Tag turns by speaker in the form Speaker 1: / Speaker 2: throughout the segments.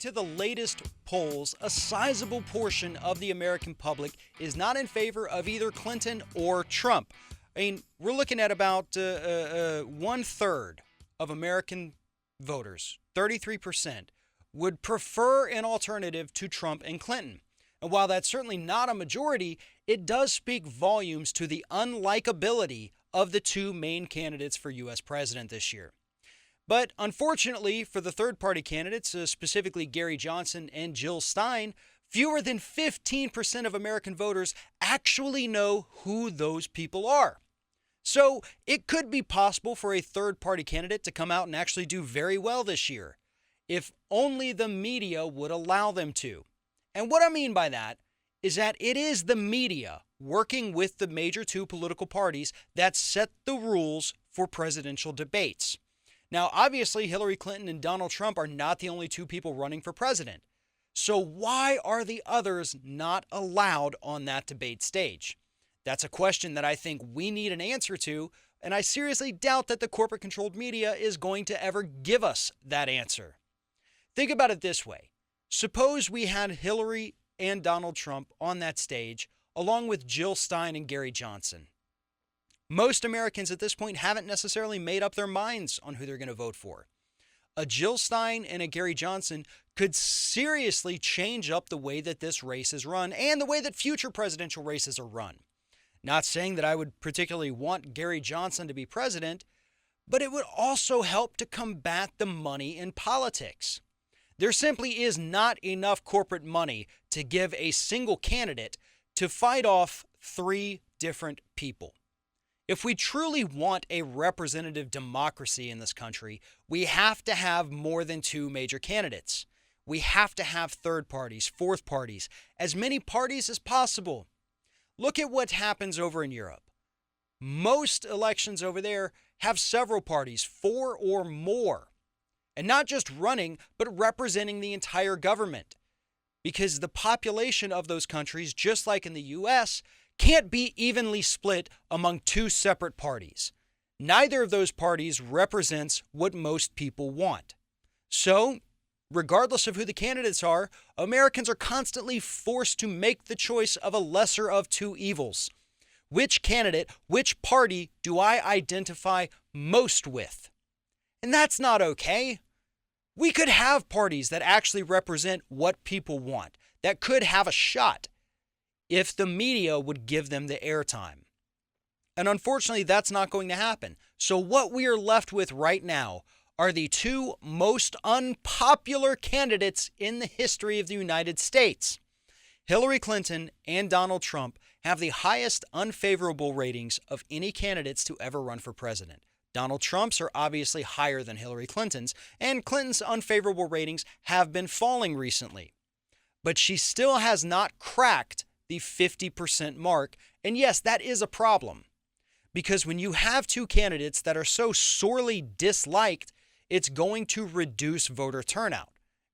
Speaker 1: To the latest polls, a sizable portion of the American public is not in favor of either Clinton or Trump. I mean, we're looking at about 1/3 of American voters, 33%, would prefer an alternative to Trump and Clinton. And while that's certainly not a majority, it does speak volumes to the unlikability of the two main candidates for U.S. president this year. But unfortunately for the third-party candidates, specifically Gary Johnson and Jill Stein, fewer than 15% of American voters actually know who those people are. So it could be possible for a third-party candidate to come out and actually do very well this year, if only the media would allow them to. And what I mean by that is that it is the media working with the major two political parties that set the rules for presidential debates. Now, obviously, Hillary Clinton and Donald Trump are not the only two people running for president. So why are the others not allowed on that debate stage? That's a question that I think we need an answer to, and I seriously doubt that the corporate-controlled media is going to ever give us that answer. Think about it this way. Suppose we had Hillary and Donald Trump on that stage, along with Jill Stein and Gary Johnson. Most Americans at this point haven't necessarily made up their minds on who they're going to vote for. A Jill Stein and a Gary Johnson could seriously change up the way that this race is run and the way that future presidential races are run. Not saying that I would particularly want Gary Johnson to be president, but it would also help to combat the money in politics. There simply is not enough corporate money to give a single candidate to fight off three different people. If we truly want a representative democracy in this country, we have to have more than two major candidates. We have to have third parties, fourth parties, as many parties as possible. Look at what happens over in Europe. Most elections over there have several parties, 4 or more. And not just running, but representing the entire government. Because the population of those countries, just like in the U.S., can't be evenly split among two separate parties. Neither of those parties represents what most people want. So, regardless of who the candidates are, Americans are constantly forced to make the choice of a lesser of two evils. Which candidate, which party do I identify most with? And that's not okay. We could have parties that actually represent what people want, that could have a shot if the media would give them the airtime. And unfortunately, that's not going to happen. So what we are left with right now are the two most unpopular candidates in the history of the United States. Hillary Clinton and Donald Trump have the highest unfavorable ratings of any candidates to ever run for president. Donald Trump's are obviously higher than Hillary Clinton's, and Clinton's unfavorable ratings have been falling recently. But she still has not cracked the 50% mark, and yes, that is a problem. Because when you have two candidates that are so sorely disliked, it's going to reduce voter turnout.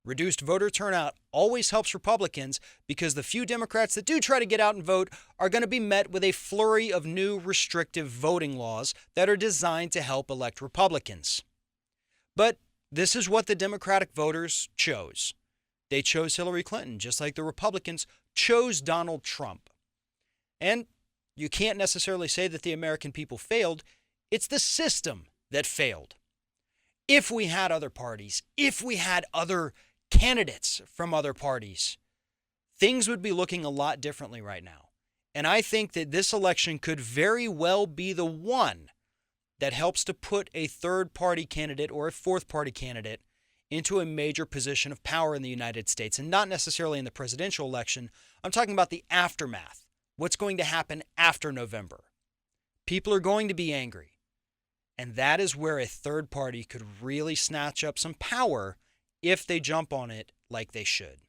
Speaker 1: Reduced voter turnout always helps Republicans because the few Democrats that do try to get out and vote are going to be met with a flurry of new restrictive voting laws that are designed to help elect Republicans. But this is what the Democratic voters chose. They chose Hillary Clinton, just like the Republicans chose Donald Trump. And you can't necessarily say that the American people failed. It's the system that failed. If we had other parties, if we had other candidates from other parties, things would be looking a lot differently right now. And I think that this election could very well be the one that helps to put a third-party candidate or a fourth-party candidate into a major position of power in the United States, and not necessarily in the presidential election. I'm talking about the aftermath. What's going to happen after November? People are going to be angry. And that is where a third party could really snatch up some power if they jump on it like they should.